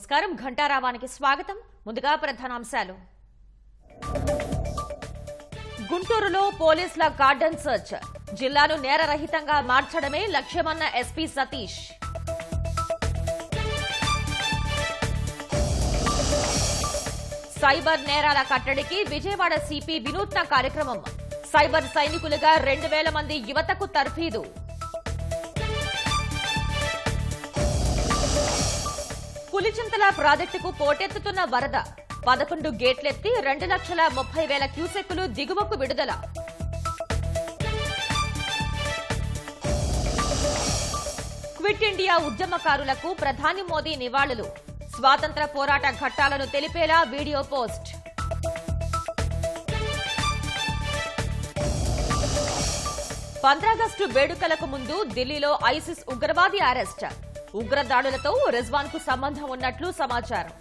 నమస్కారం ఘంటారావానికి స్వాగతం. ముందుగా ప్రధానాంశాలు. గుంటూరులో పోలీసుల గార్డెన్ సర్చ్, జిల్లాను నేరరహితంగా మార్చడమే లక్ష్యమన్న ఎస్పీ సతీష్. సైబర్ నేరాల కట్టడికి విజయవాడ సిపి వినూత్న కార్యక్రమం. సైబర్ సైనికులుగా 2000 మంది యువతకు తర్ఫీదు. పులిచింతల ప్రాజెక్టుకు పోటెత్తుతున్న వరద, 11 గేట్లెత్తి 2,30,000 క్యూసెక్కులు దిగువకు విడుదల. క్విట్ ఇండియా ఉద్యమకారులకు ప్రధాని మోదీ నివాళులు. స్వాతంత్ర పోరాట ఘట్టాలను తెలిపేలా వీడియో పోస్ట్. 15 ఆగస్టు వేడుకలకు ముందు ఢిల్లీలో ఐసిస్ ఉగ్రవాది అరెస్ట్. ఉగ్రదాడులతో రిజ్వాన్ కు సంబంధం ఉన్నట్లు సమాచారం.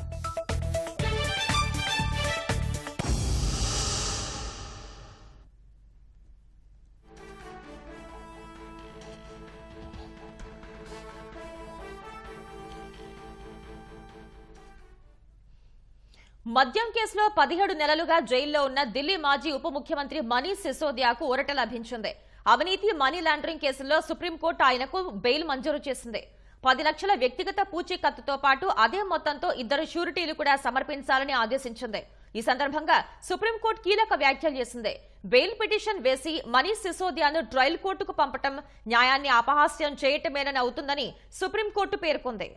మద్యం కేసులో 17 నెలలుగా జైల్లో ఉన్న ఢిల్లీ మాజీ ఉప ముఖ్యమంత్రి మనీష్ సిసోదియాకు ఊరట లభించింది. అవినీతి, మనీ లాండరింగ్ కేసుల్లో సుప్రీంకోర్టు ఆయనకు బెయిల్ మంజూరు చేసింది. 10 లక్షల వ్యక్తిగత పూచీకత్తుతో పాటు అదే మొత్తంతో 2 షూరిటీలు కూడా సమర్పించాలని ఆదేశించింది. ఈ సందర్భంగా సుప్రీంకోర్టు కీలక వ్యాఖ్యలు చేసింది. బెయిల్ పిటిషన్ వేసి మనీష్ సిసోదియాను ట్రయల్ కోర్టుకు పంపటం న్యాయాన్ని అపహాస్యం చేయటమేనని అవుతుందని సుప్రీంకోర్టు పేర్కొంది.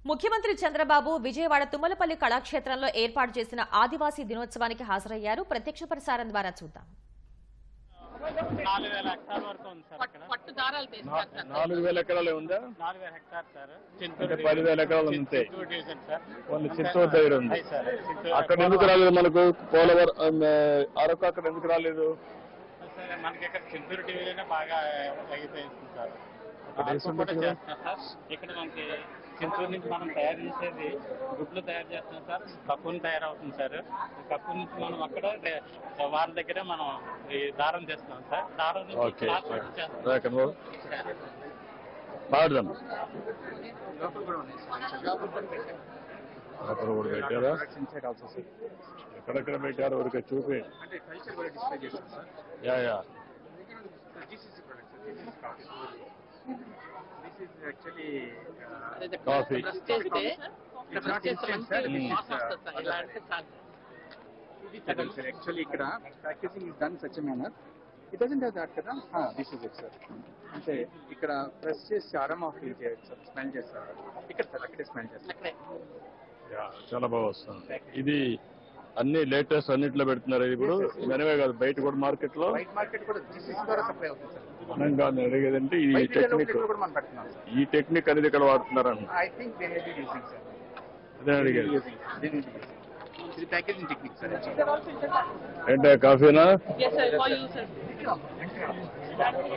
ముఖ్యమంత్రి చంద్రబాబు విజయవాడ తుమ్మలపల్లి కళాక్షేత్రంలో ఏర్పాటు చేసిన ఆదివాసీ దినోత్సవానికి హాజరయ్యారు. ప్రత్యక్ష ప్రసారం ద్వారా చూద్దాం. 4,000 హెక్టార్ వరకు ఉంది సార్. పట్టు దారాలు తీస్తారు సార్. 4,000 ఎకరాలు ఉందా? 4,000 హెక్టార్ సార్. అంటే 10,000 ఎకరాలు ఉంటాయి. వాళ్ళు చిత్తూరు దగ్గర ఉంది. సార్ అక్కడ ఎందుకు రాలేదు మనకు? పోలవరం అరకు అక్కడ ఎందుకు రాలేదు? సార్ మనకి ఇక్కడ చిత్తూరు టీవీలోనే బాగా తగ్గిపోయింది సార్. ఇక్కడ మనకి చిత్తూరు నుంచి మనం తయారు చేసేది గుడ్లు తయారు చేస్తాం సార్. కక్కుని తయారవుతుంది సార్. కక్కు నుంచి మనం అక్కడ వాళ్ళ దగ్గర మనం ఈ దారం చేస్తున్నాం సార్. దారం పెట్టారా? ఎక్కడెక్కడ పెట్టారు? ఊరికే చూపి. Coffee. Actually, packaging is done in such a manner. It doesn't have that kada. This is it, sir. అంటే ఇక్కడ ప్రెస్ చేసి aroma feel చేయొచ్చు సార్. స్మెల్ చేస్తారు. ఇక్కడ సార్ అక్కడే స్మెల్ చేస్తారు. చాలా బాగా వస్తుంది. ఇది అన్ని లేటెస్ట్ అన్నిట్లో పెడుతున్నారు. ఇప్పుడు మనమే కాదు, బయట కూడా మార్కెట్ లో కూడా జీసీసీ ద్వారా సప్లై అవుతుంది సార్. మనం కాదు అడిగేదంటే ఈ టెక్నిక్ అనేది ఇక్కడ వాడుతున్నారు అన్న. అదే అడిగేది. ఏంటో కాఫీనా?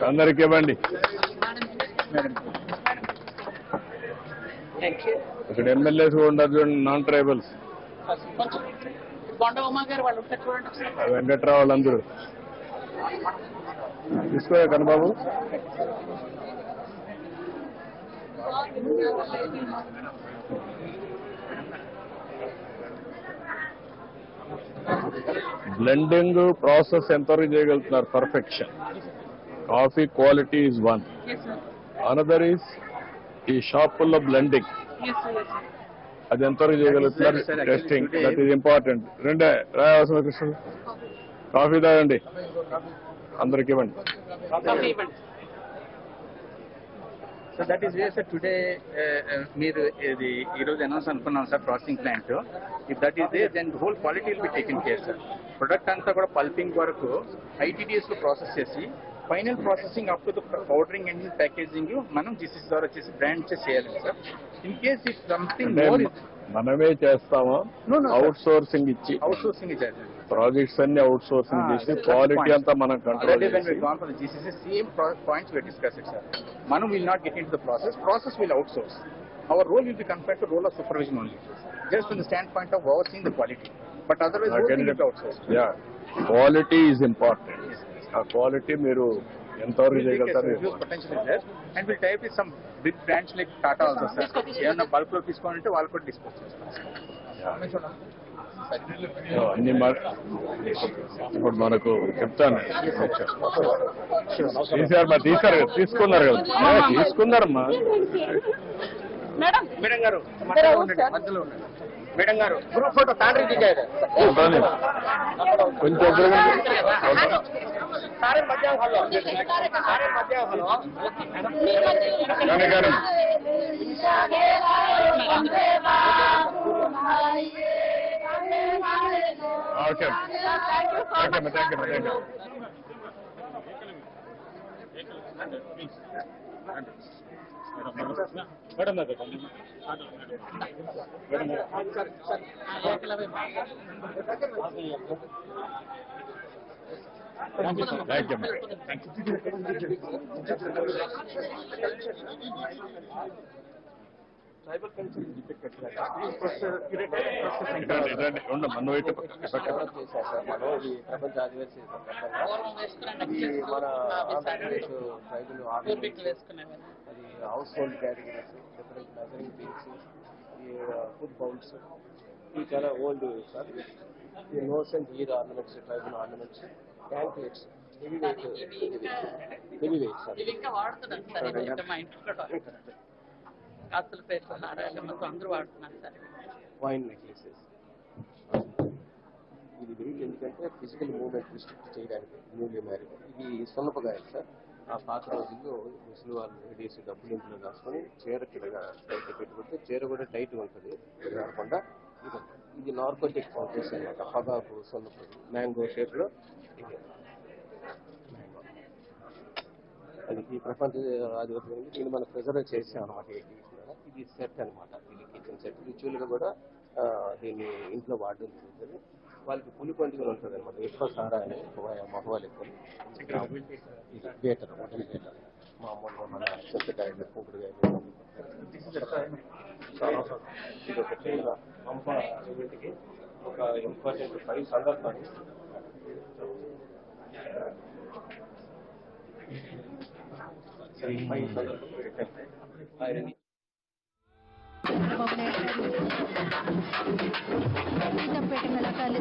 అందరికి ఇవ్వండి. ఇక్కడ ఎమ్మెల్యేస్ కూడా ఉన్నారు చూడండి, నాన్ ట్రైబల్స్. వెంకట్రావు వాళ్ళందరూ తీసుకోయా కన్నబాబు. బ్లెండింగ్ ప్రాసెస్ ఎంతవరకు చేయగలుగుతున్నారు? Perfection. Coffee quality is one. Another is ఈ షాపుల్లో బ్లెండింగ్. అది ఎంతవరకు చేయగలుగుతున్నారు? టెస్టింగ్. That is important. రెండే రాయవలసిన కృష్ణ కాఫీ తాగండి, అందరికి ఇవ్వండి. So that is way sir today మీరు ఇది ఈరోజు అనౌన్స్ అనుకున్నాం sir processing plant. If that is they then whole quality will be taken care sir. Product అంతా కూడా పల్పింగ్ వరకు ఐటీడీఎస్ లో ప్రాసెస్ చేసి final processing up to the powdering and packaging మనం జీసీసీ ద్వారా వచ్చేసి బ్రాండ్ చేయాలి sir. In case if something more మనమే చేస్తామా? అవుట్ సోర్సింగ్ ఇచ్చి ప్రాజెక్ట్స్ అన్ని అవుట్ సోర్సింగ్ చేసి క్వాలిటీ అంతా మనం కంట్రోల్ చేసి same points we discussed it sir. Manu will not get into the process will outsource. Our role will be confined to role of supervision only, just from the standpoint of overseeing the quality. But otherwise ya quality is important. ఆ quality మీరు ఎంతవరకు చేయగలుగుతారు? And will type with some big brands like Tata also sir. ఏమన్నా bulk లో తీసుకోవాలంటే వాళ్ళు కూడా dispose చేస్తారు. అన్ని ఇప్పుడు మనకు చెప్తాను తీసుకున్నారు కదా, తీసుకున్నారమ్మా. మేడం గారు మధ్యలో ఉండండి. మేడం గారు గ్రూప్ ఫోటో తాండ్రి దిగారు కొంచెం ఓకే. ట్రైబల్ కల్చర్ మన చేశారు సార్. మనం ఇది ప్రపంచ ఆదివాసీ మన ఆంధ్రప్రదేశ్ ట్రైబల్ అది house hold categories, different measuring things, ఈ ఫుడ్ బౌల్స్, ఇవి చాలా ఓల్డ్ సార్. ఈ nose and ear ornaments, tribal ornaments, anklets, heavy weight sir. ఇంకా వాడుతున్నాను సార్. ఇది మా ఇంట్లో కూడా వాడుతున్నాను. కాసుల పేరు నారాయణ మొత్తం అందరూ వాడుతున్నారు సార్. Wine necklaces. ఇది వెయిట్ ఎందుకంటే ఫిజికల్ మూవ్మెంట్ రిస్ట్రిక్ట్ చేయడానికి న్యూలీ మ్యారీడ్. ఇది సున్నపగాయలు సార్. ఆ పాత రోజుల్లో ముసలి వాళ్ళు వేసి డబ్బులు ఇంట్లో కాసుకొని చీర కిందగా టైట్ పెట్టుకుంటే చీర కూడా టైట్ ఉంటుంది కాకుండా. ఇది నార్కోటిక్ పౌడర్స్ అనమాట. పొగాకు, సున్నపది, మ్యాంగో షేప్ లో ఇది మ్యాంగో. అది ఈ ప్రపంచ ఆదివాసీ దీన్ని మనం ప్రిజర్వ్ చేసాం అనమాట. ఇది సెట్ అనమాట. ఇది కిచెన్ సెట్. రిచువల్ గా కూడా దీన్ని ఇంట్లో వాడడం జరుగుతుంది. వాళ్ళకి పులి పండుగలు ఉంటుంది అనమాట. ఎక్కువ సారా అని మగవాళ్ళు ఎక్కువ. ఇది బేటర్, మటన్ బేటర్. మామూలుగా మన చెత్తకాయలు, కుంకుడుకాయలు. ఇది ఒకటి పంప వీటికి ఒక ఇంపార్టెంట్ 5 సందర్భాలు. సీతంపేట కళాకారులు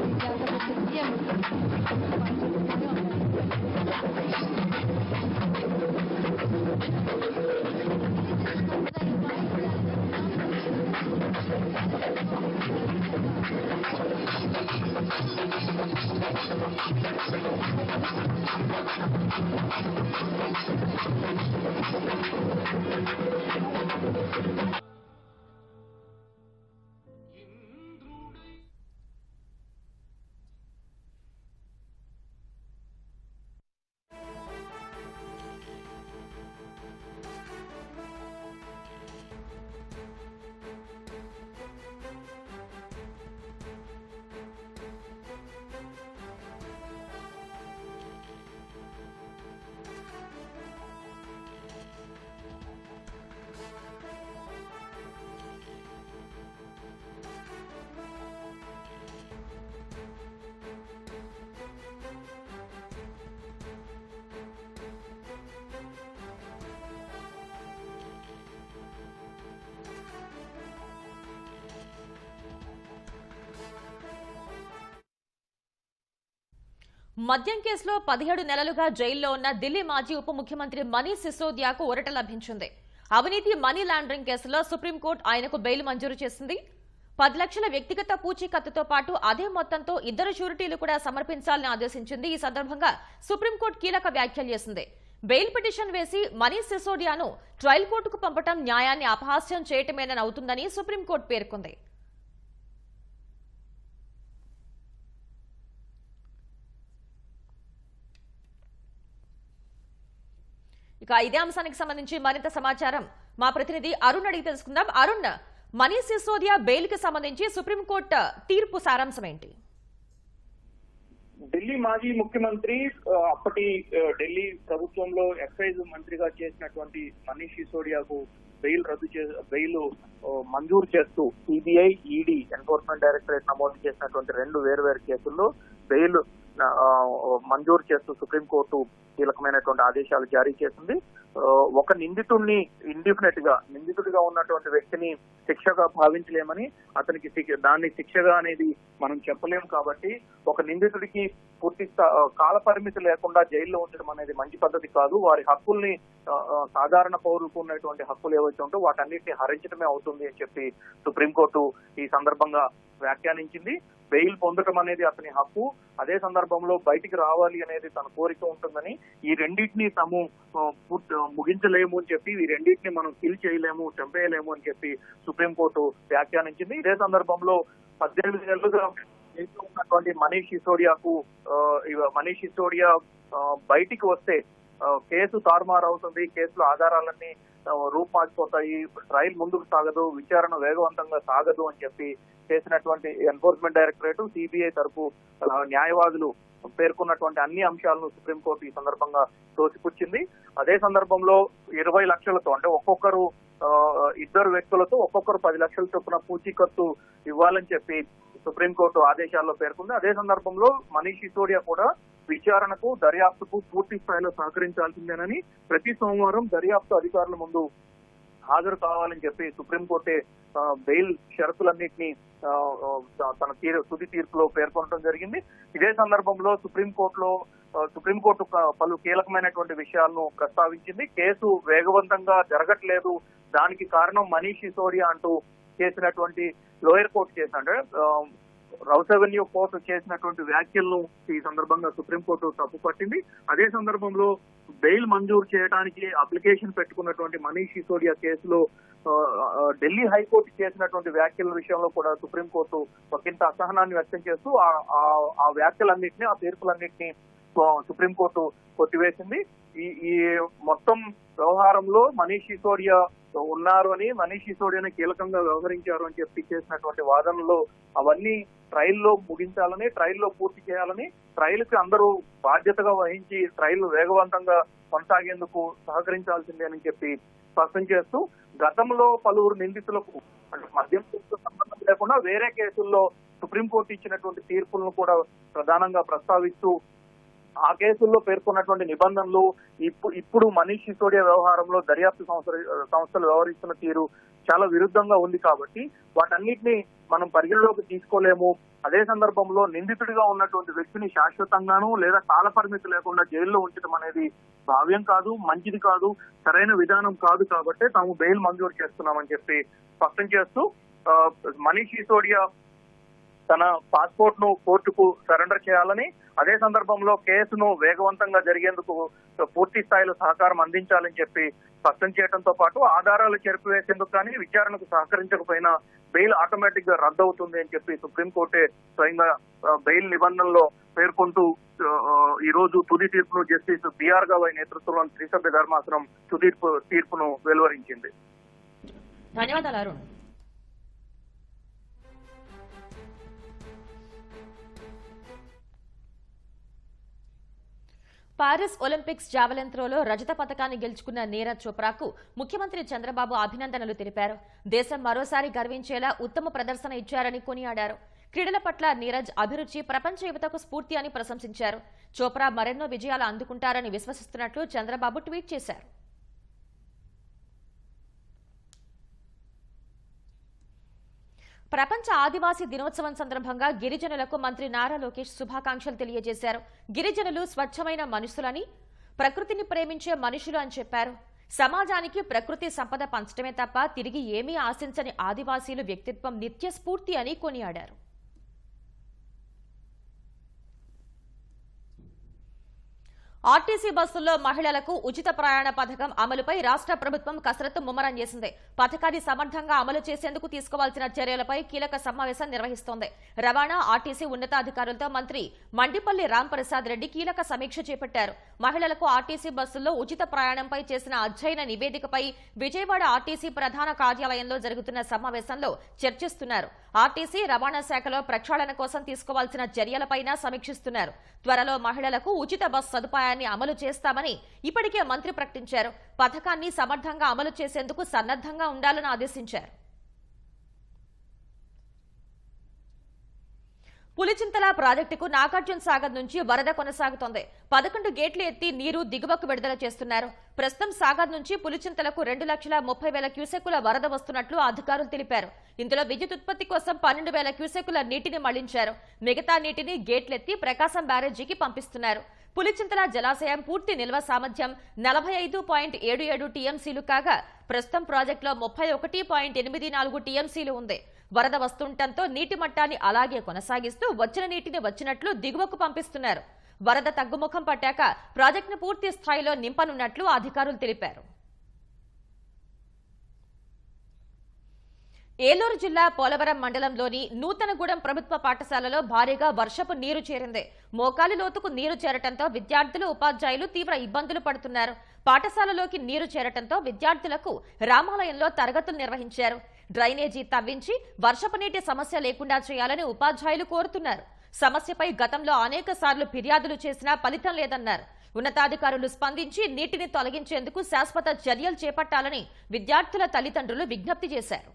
మద్యం కేసులో 17 నెలలుగా జైల్లో ఉన్న ఢిల్లీ మాజీ ఉప ముఖ్యమంత్రి మనీష్ సిసోదియాకు ఊరట లభించింది. అవినీతి మనీ లాండరింగ్ కేసులో సుప్రీంకోర్టు ఆయనకు బెయిల్ మంజూరు చేసింది. 10 లక్షల వ్యక్తిగత పూచీకత్తుతో పాటు అదే మొత్తంతో 2 షూరిటీలు కూడా సమర్పించాలని ఆదేశించింది. ఈ సందర్భంగా సుప్రీంకోర్టు కీలక వ్యాఖ్యలు చేసింది. బెయిల్ పిటిషన్ వేసి మనీష్ సిసోడియాను ట్రయల్ కోర్టుకు పంపడం న్యాయాన్ని అపహాస్యం చేయటమేనని అవుతుందని సుప్రీంకోర్టు పేర్కొంది. ఇక ఇదే అంశానికి సంబంధించి మరింత సమాచారం మా ప్రతినిధి అరుణ్ అడిగి తెలుసుకుందాం. అరుణ్, మనీష్ సిసోదియా బెయిల్ కి సంబంధించి సుప్రీంకోర్టు తీర్పు సారాంశం ఏంటి? ఢిల్లీ మాజీ ముఖ్యమంత్రి, అప్పటి ఢిల్లీ ప్రభుత్వంలో ఎక్సైజ్ మంత్రిగా చేసినటువంటి మనీష్ సిసోడియాకు బెయిల్ మంజూరు చేస్తూ సిబిఐ, ఈడీ, ఎన్ఫోర్స్మెంట్ డైరెక్టరేట్ నమోదు చేసినటువంటి 2 వేర్వేరు కేసుల్లో బెయిల్ మంజూరు చేస్తూ సుప్రీంకోర్టు కీలకమైనటువంటి ఆదేశాలు జారీ చేసింది. ఒక నిందితుడిని నిందితుడిగా ఉన్నటువంటి వ్యక్తిని శిక్షగా భావించలేమని, అతనికి దాన్ని శిక్షగా అనేది మనం చెప్పలేము. కాబట్టి ఒక నిందితుడికి పూర్తి కాల పరిమితి లేకుండా జైల్లో ఉంచడం అనేది మంచి పద్ధతి కాదు. వారి హక్కుల్ని సాధారణ పౌరులకు ఉన్నటువంటి హక్కులు ఏవైతే ఉంటో వాటన్నిటిని హరించడమే అవుతుంది అని చెప్పి సుప్రీంకోర్టు ఈ సందర్భంగా వ్యాఖ్యానించింది. బెయిల్ పొందడం అనేది అతని హక్కు, అదే సందర్భంలో బయటికి రావాలి అనేది తన కోరిక ఉంటుందని, ఈ రెండింటిని తాము ముగించలేము అని చెప్పి, ఈ రెండింటిని మనం కిల్ చేయలేము, చంపేయలేము అని చెప్పి సుప్రీంకోర్టు వ్యాఖ్యానించింది. ఇదే సందర్భంలో 18 ఏళ్లుగా ఉన్నటువంటి మనీష్ సిసోడియా బయటికి వస్తే కేసు తారుమారు అవుతుంది, కేసులో ఆధారాలన్నీ రూపుమాసిపోతాయి, ట్రయల్ ముందుకు సాగదు, విచారణ వేగవంతంగా సాగదు అని చెప్పి చేసినటువంటి ఎన్ఫోర్స్మెంట్ డైరెక్టరేట్, సిబిఐ తరపు న్యాయవాదులు పేర్కొన్నటువంటి అన్ని అంశాలను సుప్రీంకోర్టు ఈ సందర్భంగా తోసిపుచ్చింది. అదే సందర్భంలో 20 లక్షలతో, అంటే ఒక్కొక్కరు 2 వ్యక్తులతో ఒక్కొక్కరు 10 లక్షల చొప్పున పూచీకత్తు ఇవ్వాలని చెప్పి సుప్రీంకోర్టు ఆదేశాల్లో పేర్కొంది. అదే సందర్భంలో మనీష్ సిసోడియా కూడా విచారణకు, దర్యాప్తుకు పూర్తి స్థాయిలో సహకరించాల్సిందేనని, ప్రతి సోమవారం దర్యాప్తు అధికారుల ముందు హాజరు కావాలని చెప్పి సుప్రీంకోర్టే బెయిల్ షరతులన్నింటినీ తన తుది తీర్పులో పేర్కొనడం జరిగింది. ఇదే సందర్భంలో సుప్రీంకోర్టు పలు కీలకమైనటువంటి విషయాలను ప్రస్తావించింది. కేసు వేగవంతంగా జరగట్లేదు, దానికి కారణం మనీష్ సిసోడియా అంటూ చేసినటువంటి లోయర్ కోర్టు అంటే రౌస్ అవెన్యూ కోర్టు చేసినటువంటి వ్యాఖ్యలను ఈ సందర్భంగా సుప్రీంకోర్టు తప్పుపట్టింది. అదే సందర్భంలో బెయిల్ మంజూరు చేయడానికి అప్లికేషన్ పెట్టుకున్నటువంటి మనీష్ సిసోడియా కేసులో ఢిల్లీ హైకోర్టు చేసినటువంటి వ్యాఖ్యల విషయంలో కూడా సుప్రీంకోర్టు ఒకంత అసహనాన్ని వ్యక్తం చేస్తూ ఆ వ్యాఖ్యలన్నింటినీ, ఆ తీర్పులన్నింటినీ సుప్రీంకోర్టు కొట్టివేసింది. ఈ మొత్తం వ్యవహారంలో మనీష్ సిసోడియా ఉన్నారు అని, మనీష్ సిసోడియాని కీలకంగా వ్యవహరించారు అని చెప్పి చేసినటువంటి వాదనలో అవన్నీ ట్రయల్లో ముగించాలని, ట్రయల్లో పూర్తి చేయాలని, ట్రయల్ కి అందరూ బాధ్యతగా వహించి ట్రయల్ వేగవంతంగా కొనసాగేందుకు సహకరించాల్సిందే అని చెప్పి స్పష్టం చేస్తూ, గతంలో పలువురు నిందితులకు అంటే మద్యం సంబంధం లేకుండా వేరే కేసుల్లో సుప్రీంకోర్టు ఇచ్చినటువంటి తీర్పులను కూడా ప్రధానంగా ప్రస్తావిస్తూ, ఆ కేసుల్లో పేర్కొన్నటువంటి నిబంధనలు ఇప్పుడు మనీష్ సిసోడియా వ్యవహారంలో దర్యాప్తు సంస్థలు వ్యవహరిస్తున్న తీరు చాలా విరుద్ధంగా ఉంది. కాబట్టి వాటన్నిటిని మనం పరిగణలోకి తీసుకోలేము. అదే సందర్భంలో నిందితుడిగా ఉన్నటువంటి వ్యక్తిని శాశ్వతంగాను లేదా కాల పరిమితి లేకుండా జైల్లో ఉంచడం అనేది భావ్యం కాదు, మంచిది కాదు, సరైన విధానం కాదు. కాబట్టి తాము బెయిల్ మంజూరు చేస్తున్నామని చెప్పి స్పష్టం చేస్తూ, మనీష్ సిసోడియా తన పాస్పోర్ట్ ను కోర్టుకు సరెండర్ చేయాలని, అదే సందర్భంలో కేసును వేగవంతంగా జరిగేందుకు పూర్తి స్థాయిలో సహకారం అందించాలని చెప్పి స్పష్టం చేయడంతో పాటు, ఆధారాలు చెరిపివేసేందుకు కానీ విచారణకు సహకరించకపోయినా బెయిల్ ఆటోమేటిక్ గా రద్దు అవుతుంది అని చెప్పి సుప్రీంకోర్టే స్వయంగా బెయిల్ నిబంధనలో పేర్కొంటూ ఈ రోజు తుది తీర్పును జస్టిస్ బిఆర్ గవాయ్ నేతృత్వంలోని త్రిసభ్య ధర్మాసనం తుది తీర్పును వెలువరించింది. ధన్యవాదాలు అరుణ్. పారిస్ ఒలింపిక్స్ జావెలిన్ త్రోలో రజత పతకాన్ని గెలుచుకున్న నీరజ్ చోప్రాకు ముఖ్యమంత్రి చంద్రబాబు అభినందనలు తెలిపారు. దేశం మరోసారి గర్వించేలా ఉత్తమ ప్రదర్శన ఇచ్చారని కొనియాడారు. క్రీడల పట్ల నీరజ్ అభిరుచి ప్రపంచ యువతకు స్ఫూర్తి అని ప్రశంసించారు. చోప్రా మరెన్నో విజయాలు అందుకుంటారని విశ్వసిస్తున్నట్లు చంద్రబాబు ట్వీట్ చేశారు. ప్రపంచ ఆదివాసీ దినోత్సవం సందర్భంగా గిరిజనులకు మంత్రి నారా లోకేష్ శుభాకాంక్షలు తెలియజేశారు. గిరిజనులు స్వచ్ఛమైన మనుషులని, ప్రకృతిని ప్రేమించే మనుషులు అని చెప్పారు. సమాజానికి ప్రకృతి సంపద పంచడమే తప్ప తిరిగి ఏమీ ఆశించని ఆదివాసీలు వ్యక్తిత్వం నిత్య స్ఫూర్తి అని కొనియాడారు. ఆర్టీసీ బస్సుల్లో మహిళలకు ఉచిత ప్రయాణ పథకం అమలుపై రాష్ట్ర ప్రభుత్వం కసరత్తు ముమ్మరం చేసింది. పథకాన్ని సమర్థంగా అమలు చేసేందుకు తీసుకోవాల్సిన చర్యలపై కీలక సమావేశం నిర్వహిస్తోంది. రవాణా, ఆర్టీసీ ఉన్నతాధికారులతో మంత్రి మండిపల్లి రాంప్రసాద్ రెడ్డి కీలక సమీక్ష చేపట్టారు. మహిళలకు ఆర్టీసీ బస్సుల్లో ఉచిత ప్రయాణంపై చేసిన అధ్యయన నివేదికపై విజయవాడ ఆర్టీసీ ప్రధాన కార్యాలయంలో జరుగుతున్న సమావేశంలో చర్చిస్తున్నారు. ఆర్టీసీ రవాణా శాఖలో ప్రక్షాళన కోసం తీసుకోవాల్సిన చర్యలపైన సమీక్షిస్తున్నారు. త్వరలో మహిళలకు ఉచిత బస్ సదుపాయాన్ని అమలు చేస్తామని ఇప్పటికే మంత్రి ప్రకటించారు. పథకాన్ని సమర్థంగా అమలు చేసేందుకు సన్నద్ధంగా ఉండాలని ఆదేశించారు. పులిచింతల ప్రాజెక్టుకు నాగార్జున సాగర్ నుంచి వరద కొనసాగుతోంది. 11 గేట్లు ఎత్తి నీరు దిగువకు విడుదల చేస్తున్నారు. ప్రస్తుతం సాగర్ నుంచి పులిచింతలకు 2,30,000 క్యూసెక్కుల వరద వస్తున్నట్లు అధికారులు తెలిపారు. ఇందులో విద్యుత్ ఉత్పత్తి కోసం 12,000 క్యూసెక్కుల నీటిని మళ్లించారు. మిగతా నీటిని గేట్లెత్తి ప్రకాశం బ్యారేజీకి పంపిస్తున్నారు. పులిచింతల జలాశయం పూర్తి నిల్వ సామర్థ్యం 45.77 టీఎంసీలు కాగా ప్రస్తుతం ప్రాజెక్టులో 31.84 టీఎంసీలు ఉంది. వరద వస్తుండటంతో నీటి మట్టాన్ని అలాగే కొనసాగిస్తూ వచ్చిన నీటిని వచ్చినట్లు దిగువకు పంపిస్తున్నారు. వరద తగ్గుముఖం పట్టాక ప్రాజెక్టును పూర్తి స్థాయిలో నింపనున్నట్లు అధికారులు తెలిపారు. ఏలూరు జిల్లా పోలవరం మండలంలోని నూతనగూడెం ప్రభుత్వ పాఠశాలలో భారీగా వర్షపు నీరు చేరింది. మోకాలి లోతుకు నీరు చేరటంతో విద్యార్థులు ఉపాధ్యాయులు తీవ్ర ఇబ్బందులు పడుతున్నారు. పాఠశాలలోకి నీరు చేరటంతో విద్యార్థులకు రామాలయంలో తరగతులు నిర్వహించారు. డ్రైనేజీ తవ్వించి వర్షపు నీటి సమస్య లేకుండా చేయాలని ఉపాధ్యాయులు కోరుతున్నారు. సమస్యపై గతంలో అనేక సార్లు ఫిర్యాదులు చేసినా ఫలితం లేదన్నారు. ఉన్నతాధికారులు స్పందించి నీటిని తొలగించేందుకు శాశ్వత చర్యలు చేపట్టాలని విద్యార్థుల తల్లిదండ్రులు విజ్ఞప్తి చేశారు.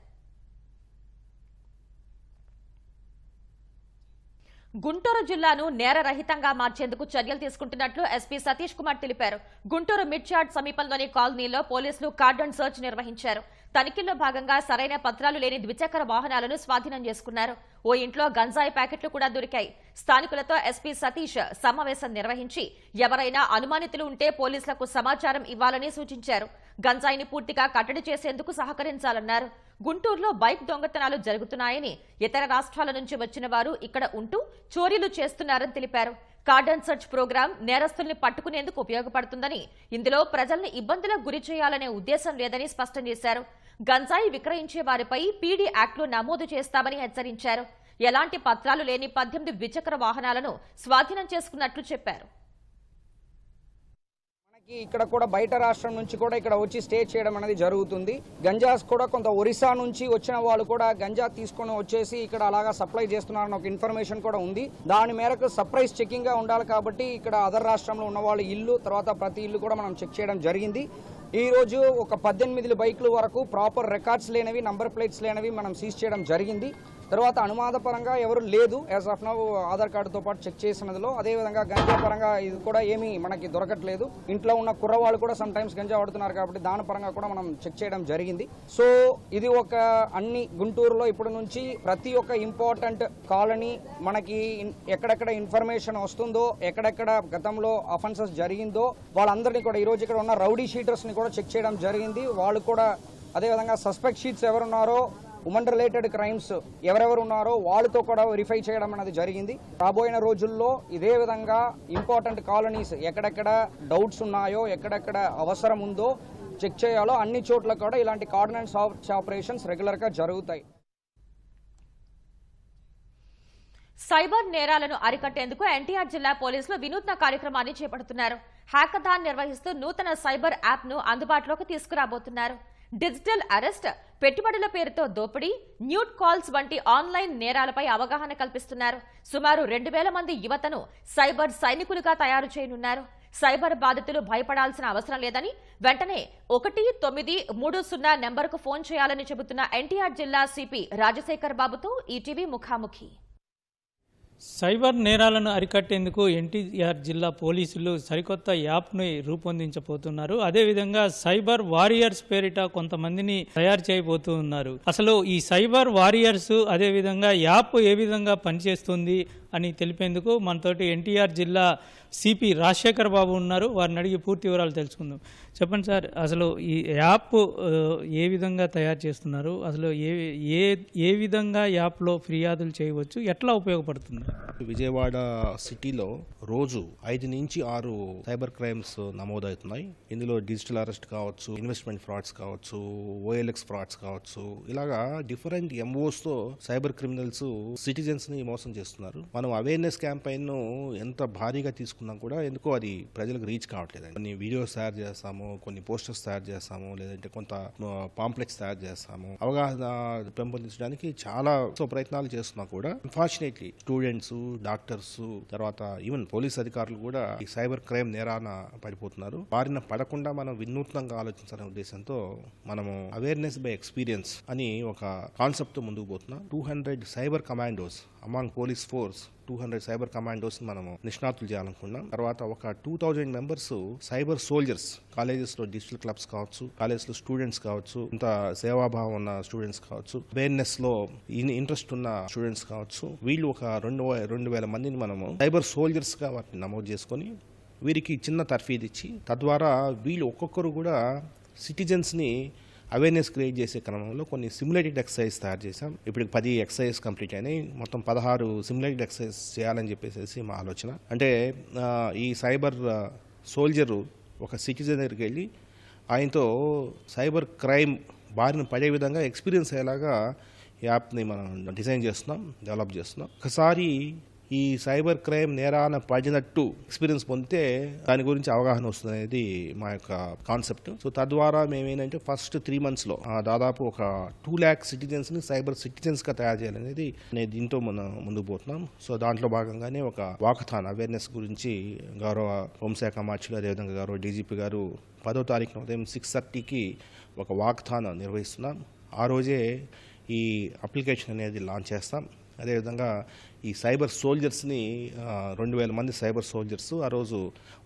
గుంటూరు జిల్లాను నేరరహితంగా మార్చేందుకు చర్యలు తీసుకుంటున్నట్లు ఎస్పీ సతీష్ కుమార్ తెలిపారు. గుంటూరు మిడ్చార్ట్ సమీపంలోని కాలనీలో పోలీసులు కార్డన్ సర్చ్ నిర్వహించారు. తనిఖీల్లో భాగంగా సరైన పత్రాలు లేని ద్విచక్ర వాహనాలను స్వాధీనం చేసుకున్నారు. ఓ ఇంట్లో గంజాయి ప్యాకెట్లు కూడా దొరికాయి. స్థానికులతో ఎస్పీ సతీష్ సమావేశం నిర్వహించి ఎవరైనా అనుమానితులు ఉంటే పోలీసులకు సమాచారం ఇవ్వాలని సూచించారు. గంజాయిని పూర్తిగా కట్టడి చేసేందుకు సహకరించాలన్నారు. గుంటూరులో బైక్ దొంగతనాలు జరుగుతున్నాయని, ఇతర రాష్ట్రాల నుంచి వచ్చిన వారు ఇక్కడ ఉంటూ చోరీలు చేస్తున్నారని తెలిపారు. కార్డన్ సర్చ్ ప్రోగ్రాం నేరస్తుల్ని పట్టుకునేందుకు ఉపయోగపడుతుందని, ఇందులో ప్రజల్ని ఇబ్బందులకు గురి చేయాలనే ఉద్దేశం లేదని స్పష్టం చేశారు. గంజాయి విక్రయించే వారిపై పీడీ యాక్ట్లు నమోదు చేస్తామని హెచ్చరించారు. ఎలాంటి పత్రాలు లేని 18 ద్విచక్ర వాహనాలను స్వాధీనం చేసుకున్నట్లు చెప్పారు. ఇక్కడ కూడా బయట రాష్ట్రం నుంచి కూడా ఇక్కడ వచ్చి స్టే చేయడం అనేది జరుగుతుంది. గంజాస్ కూడా కొంత ఒరిస్సా నుంచి వచ్చిన వాళ్ళు కూడా గంజా తీసుకొని వచ్చేసి ఇక్కడ అలాగా సప్లై చేస్తున్నారని ఒక ఇన్ఫర్మేషన్ కూడా ఉంది. దాని మేరకు సర్ప్రైజ్ చెకింగ్ గా ఉండాలి కాబట్టి ఇక్కడ అదర్ రాష్ట్రంలో ఉన్న వాళ్ళ ఇల్లు తర్వాత ప్రతి ఇల్లు కూడా మనం చెక్ చేయడం జరిగింది. ఈ రోజు ఒక 18 బైకుల వరకు ప్రాపర్ రికార్డ్స్ లేనివి, నంబర్ ప్లేట్స్ లేనివి మనం సీజ్ చేయడం జరిగింది. తర్వాత అనుమానపరంగా ఎవరు లేదు యాజ్ ఆఫ్ నౌ ఆధార్ కార్డుతో పాటు చెక్ చేసినదిలో. అదేవిధంగా గంజా పరంగా ఇది కూడా ఏమీ మనకి దొరకట్లేదు. ఇంట్లో ఉన్న కుర్రవాళ్ళు కూడా సమ్ టైమ్స్ గంజా వాడుతున్నారు కాబట్టి దాని పరంగా కూడా మనం చెక్ చేయడం జరిగింది. సో ఇది ఒక అన్ని గుంటూరులో ఇప్పటి నుంచి ప్రతి ఒక్క ఇంపార్టెంట్ కాలనీ మనకి ఎక్కడెక్కడ ఇన్ఫర్మేషన్ వస్తుందో, ఎక్కడెక్కడ గతంలో అఫెన్సెస్ జరిగిందో వాళ్ళందరినీ కూడా ఈ రోజు ఇక్కడ ఉన్న రౌడీ షీటర్స్ ని కూడా చెక్ చేయడం జరిగింది. వాళ్ళు కూడా అదేవిధంగా సస్పెక్ట్ షీట్స్ ఎవరున్నారో, ఉమెన్ రిలేటెడ్ క్రైమ్స్ ఎవరెవరు ఉన్నారో వాళ్ళతో కూడా వెరిఫై చేయడం అనేది జరిగింది. రాబోయే రోజుల్లో ఇదే విధంగా ఇంపార్టెంట్ కాలనీస్ ఎక్కడెక్కడ డౌట్స్ ఉన్నాయో, ఎక్కడెక్కడ అవసరం ఉందో చెక్ చేయాలో అన్ని చోట్ల కూడా ఇలాంటి కార్డినెన్స్ ఆపరేషన్స్ రెగ్యులర్ గా జరుగుతాయి. సైబర్ నేరాలను అరికట్టేందుకు ఎన్టీఆర్ జిల్లా పోలీసులు వినూత్న కార్యక్రమాన్ని చేపడుతున్నారు. హ్యాకథాన్ నిర్వహిస్తూ నూతన సైబర్ యాప్ ను అందుబాటులోకి తీసుకురాబోతున్నారు. డిజిటల్ అరెస్ట్, పెట్టుబడుల పేరుతో దోపిడీ, న్యూట్ కాల్స్ వంటి ఆన్లైన్ నేరాలపై అవగాహన కల్పిస్తున్నారు. సుమారు 2,000 మంది యువతను సైబర్ సైనికులుగా తయారు చేయనున్నారు. సైబర్ బాధితులు భయపడాల్సిన అవసరం లేదని, వెంటనే 1930 నెంబర్కు ఫోన్ చేయాలని చెబుతున్న ఎన్టీఆర్ జిల్లా సిపి రాజశేఖర్ బాబుతో ఈటీవీ ముఖాముఖి. సైబర్ నేరాలను అరికట్టేందుకు ఎన్టీఆర్ జిల్లా పోలీసులు సరికొత్త యాప్ను రూపొందించబోతున్నారు. అదేవిధంగా సైబర్ వారియర్స్ పేరిట కొంతమందిని తయారు చేయబోతూ ఉన్నారు. అసలు ఈ సైబర్ వారియర్స్ అదేవిధంగా యాప్ ఏ విధంగా పనిచేస్తుంది అని తెలిపేందుకు మనతోటి ఎన్టీఆర్ జిల్లా సిపి రాజశేఖర్ బాబు ఉన్నారు. వారిని అడిగి పూర్తి వివరాలు తెలుసుకుందాం. చెప్పండి సార్, అసలు ఈ యాప్ ఏ విధంగా తయారు చేస్తున్నారు, అసలు ఏ విధంగా యాప్లో ఫిర్యాదులు చేయవచ్చు, ఎట్లా ఉపయోగపడుతుంది? విజయవాడ సిటీలో రోజు 5 నుంచి 6 సైబర్ క్రైమ్స్ నమోదవుతున్నాయి. ఇందులో డిజిటల్ అరెస్ట్ కావచ్చు, ఇన్వెస్ట్మెంట్ ఫ్రాడ్స్ కావచ్చు, ఓఎల్ఎక్స్ ఫ్రాడ్స్ కావచ్చు, ఇలాగా డిఫరెంట్ ఎంఓస్ తో సైబర్ క్రిమినల్స్ సిటిజన్స్ ని మోసం చేస్తున్నారు. మనం మనం అవేర్నెస్ క్యాంపెయిన్ ఎంత భారీగా తీసుకున్నా కూడా ఎందుకో అది ప్రజలకు రీచ్ కావట్లేదు. కొన్ని వీడియోస్ తయారు చేస్తాము, కొన్ని పోస్టర్స్ తయారు చేస్తాము, లేదంటే కొంత పాంప్లెట్స్ తయారు చేస్తాము. అవగాహన పెంపొందించడానికి చాలా ప్రయత్నాలు చేస్తున్నా కూడా అన్ఫార్చునేట్లీ స్టూడెంట్స్, డాక్టర్స్, తర్వాత ఈవెన్ పోలీస్ అధికారులు కూడా ఈ సైబర్ క్రైమ్ నేరాన పడిపోతున్నారు. బారిన పడకుండా మనం వినూత్నంగా ఆలోచించాలనే ఉద్దేశంతో మనము అవేర్నెస్ బై ఎక్స్పీరియన్స్ అని ఒక కాన్సెప్ట్ ముందుకు పోతున్నాం. 200 cyber commandos among police force, 200 cyber commandos మనము నిష్ణాతులు చేయాలనుకున్నాం. తర్వాత ఒక 2000 మెంబర్స్ సైబర్ సోల్జర్స్, కాలేజెస్ లో డిజిటల్ క్లబ్స్ కావచ్చు, కాలేజెస్ లో స్టూడెంట్స్ కావచ్చు, ఇంత సేవాభావం ఉన్న స్టూడెంట్స్ కావచ్చు, అవేర్నెస్ లో ఇంట్రెస్ట్ ఉన్న స్టూడెంట్స్ కావచ్చు, వీళ్ళు ఒక 2,000 మందిని మనము సైబర్ సోల్జర్స్ గా వాటిని నమోదు చేసుకొని వీరికి చిన్న తర్ఫీదు ఇచ్చి, తద్వారా వీళ్ళు ఒక్కొక్కరు కూడా సిటిజన్స్ ని అవేర్నెస్ క్రియేట్ చేసే క్రమంలో కొన్ని సిమ్యులేటెడ్ ఎక్సర్సైజ్ తయారు చేశాం. ఇప్పుడు 10 ఎక్సర్సైజ్ కంప్లీట్ అయినాయి. మొత్తం 16 సిమ్యులేటెడ్ ఎక్సర్సైజ్ చేయాలని చెప్పేసి మా ఆలోచన. అంటే ఈ సైబర్ సోల్జరు ఒక సిటిజన్ దగ్గరికి వెళ్ళి ఆయనతో సైబర్ క్రైమ్ బారిన పడే విధంగా ఎక్స్పీరియన్స్ అయ్యేలాగా యాప్ని మనం డిజైన్ చేస్తున్నాం, డెవలప్ చేస్తున్నాం. ఒకసారి ఈ సైబర్ క్రైమ్ నేరాన పడినట్టు ఎక్స్పీరియన్స్ పొందితే దాని గురించి అవగాహన వస్తుంది అనేది మా యొక్క కాన్సెప్ట్. సో తద్వారా మేమేంటంటే ఫస్ట్ 3 months లో దాదాపు ఒక 2 lakh సిటిజన్స్ ని సైబర్ సిటిజన్స్ గా తయారు చేయాలనేది దీంతో మనం ముందుకు పోతున్నాం. సో దాంట్లో భాగంగానే ఒక వాకథాన్ అవేర్నెస్ గురించి గౌరవ హోంశాఖ మార్చులు, అదేవిధంగా గౌరవ డీజీపీ గారు 10వ తారీఖున ఉదయం 6:30కి ఒక వాకథాన్ నిర్వహిస్తున్నాం. ఆ రోజే ఈ అప్లికేషన్ అనేది లాంచ్ చేస్తాం. అదేవిధంగా ఈ సైబర్ సోల్జర్స్ని 2,000 మంది సైబర్ సోల్జర్స్ ఆ రోజు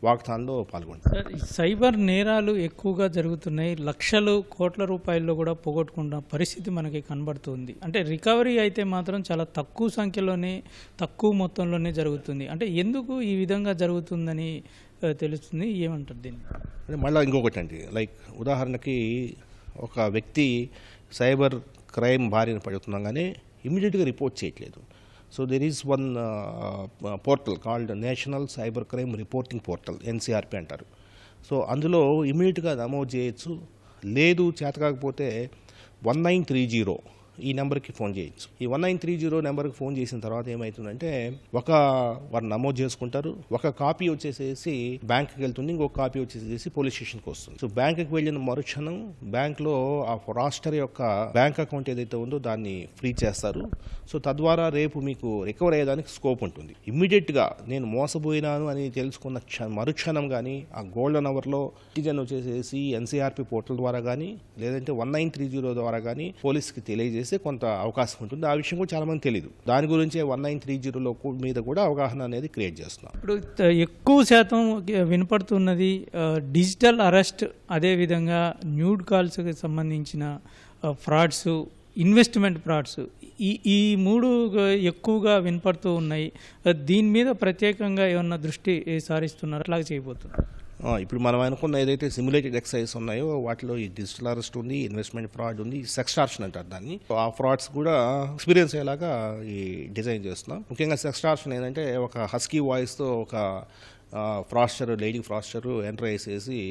వాకథాన్లో పాల్గొంటారు. సైబర్ నేరాలు ఎక్కువగా జరుగుతున్నాయి. లక్షలు, కోట్ల రూపాయల్లో కూడా పోగొట్టుకున్న పరిస్థితి మనకి కనబడుతుంది. అంటే రికవరీ అయితే మాత్రం చాలా తక్కువ సంఖ్యలోనే, తక్కువ మొత్తంలోనే జరుగుతుంది. అంటే ఎందుకు ఈ విధంగా జరుగుతుందని తెలుస్తుంది. ఏమంటారు దీన్ని? అంటే మళ్ళీ ఇంకొకటి అండి, లైక్ ఉదాహరణకి ఒక వ్యక్తి సైబర్ క్రైమ్ బారిన పడుతున్నాగానే ఇమీడియట్గా రిపోర్ట్ చేయట్లేదు. So there is one portal called national cyber crime reporting portal, NCRP అంటారు. సో అందులో ఇమీడియట్గా నమోదు చేయొచ్చు. లేదు చేతకాకపోతే 1930 ఈ నెంబర్కి ఫోన్ చేయొచ్చు. ఈ 1930 నెంబర్కి ఫోన్ చేసిన తర్వాత ఏమవుతుందంటే వారు నమోదు చేసుకుంటారు. ఒక కాపీ వచ్చేసేసి బ్యాంక్కి వెళ్తుంది, ఇంకొక కాపీ వచ్చేసేసి పోలీస్ స్టేషన్కి వస్తుంది. సో బ్యాంక్కి వెళ్ళిన మరుక్షణం బ్యాంక్లో ఆ రాష్ట్ర యొక్క బ్యాంక్ అకౌంట్ ఏదైతే ఉందో దాన్ని ఫ్రీ చేస్తారు. సో తద్వారా రేపు మీకు రికవర్ అయ్యేదానికి స్కోప్ ఉంటుంది. ఇమ్మీడియట్గా నేను మోసపోయినాను అని తెలుసుకున్న మరుక్షణం కానీ ఆ గోల్డెన్ అవర్లో సిటిజన్ వచ్చేసేసి NCRP పోర్టల్ ద్వారా కానీ లేదంటే 1930 ద్వారా కానీ పోలీస్కి తెలియజేసి కొంత అవకాశం ఉంటుంది. ఆ విషయం కూడా చాలా మంది తెలియదు. దాని గురించే 1930లో మీద కూడా అవగాహన అనేది క్రియేట్ చేస్తున్నాం. ఇప్పుడు ఎక్కువ శాతం వినపడుతున్నది డిజిటల్ అరెస్ట్, అదేవిధంగా న్యూడ్ కాల్స్కి సంబంధించిన ఫ్రాడ్స్, ఇన్వెస్ట్మెంట్ ఫ్రాడ్స్, ఈ 3 ఎక్కువగా వినపడుతూ ఉన్నాయి. దీని మీద ప్రత్యేకంగా ఏమన్నా దృష్టి సారిస్తున్నారు, అట్లాగే చేయబోతున్నారు? ఇప్పుడు మనం అనుకున్న ఏదైతే సిమ్యులేటెడ్ ఎక్సర్సైజ్ ఉన్నాయో వాటిలో ఈ డిజిటల్ అరెస్ట్ ఉంది, ఇన్వెస్ట్మెంట్ ఫ్రాడ్ ఉంది, సెక్స్టార్షన్ అంటారు దాన్ని. ఆ ఫ్రాడ్స్ కూడా ఎక్స్పీరియన్స్ అయ్యేలాగా ఈ డిజైన్ చేస్తున్నాం. ముఖ్యంగా సెక్స్టార్షన్ ఏంటంటే ఒక హస్కీ వాయిస్తో ఒక ఫ్రాస్టర్, లేడీ ఫ్రాస్టర్ ఎంటర్ చేసేసి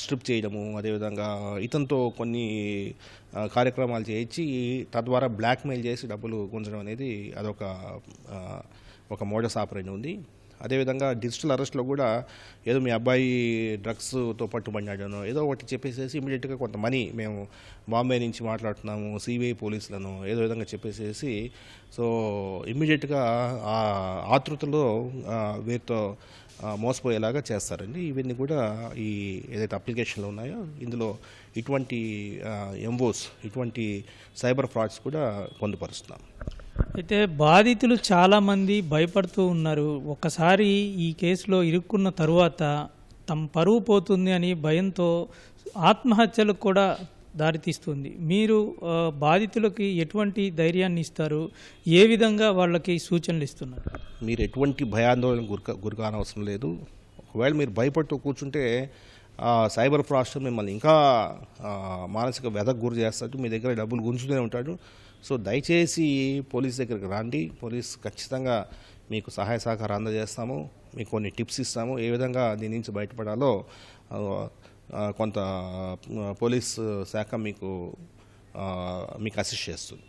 స్ట్రిప్ చేయడము, అదేవిధంగా ఇతనితో కొన్ని కార్యక్రమాలు చేయించి తద్వారా బ్లాక్మెయిల్ చేసి డబ్బులు గుంజడం అనేది ఒక మోడస్ ఆపరేషన్ ఉంది. అదేవిధంగా డిజిటల్ అరెస్ట్లో కూడా ఏదో మీ అబ్బాయి డ్రగ్స్తో పట్టుబడినాడనో ఏదో ఒకటి చెప్పేసేసి ఇమీడియట్గా కొంత మనీ మేము బాంబే నుంచి మాట్లాడుతున్నాము, CBI పోలీసులను ఏదో విధంగా చెప్పేసేసి సో ఇమీడియట్గా ఆ ఆతృతలో వీరితో మోసపోయేలాగా చేస్తారండి. ఇవన్నీ కూడా ఈ ఏదైతే అప్లికేషన్లు ఉన్నాయో ఇందులో ఇటువంటి ఎంఓస్, ఇటువంటి సైబర్ ఫ్రాడ్స్ కూడా పొందుపరుస్తున్నాం. అయితే బాధితులు చాలామంది భయపడుతూ ఉన్నారు. ఒక్కసారి ఈ కేసులో ఇరుక్కున్న తరువాత తమ పరువు పోతుంది అని భయంతో ఆత్మహత్యలకు కూడా దారితీస్తుంది. మీరు బాధితులకి ఎటువంటి ధైర్యాన్ని ఇస్తారు? ఏ విధంగా వాళ్ళకి సూచనలు ఇస్తున్నారు? మీరు ఎటువంటి భయాందోళన గురికానవసరం లేదు. ఒకవేళ మీరు భయపడుతూ కూర్చుంటే సైబర్ ఫ్రాస్టర్ మిమ్మల్ని ఇంకా మానసిక వ్యధకు గురి చేస్తాడు, మీ దగ్గర డబ్బులు గుంజుతూనే ఉంటాడు. సో దయచేసి పోలీస్ దగ్గరికి రండి. పోలీస్ ఖచ్చితంగా మీకు సహాయ సహకారం అందజేస్తాము, మీకు కొన్ని టిప్స్ ఇస్తాము. ఏ విధంగా దీని నుంచి బయటపడాలో కొంత పోలీస్ శాఖ మీకు అసిస్ట్ చేస్తుంది.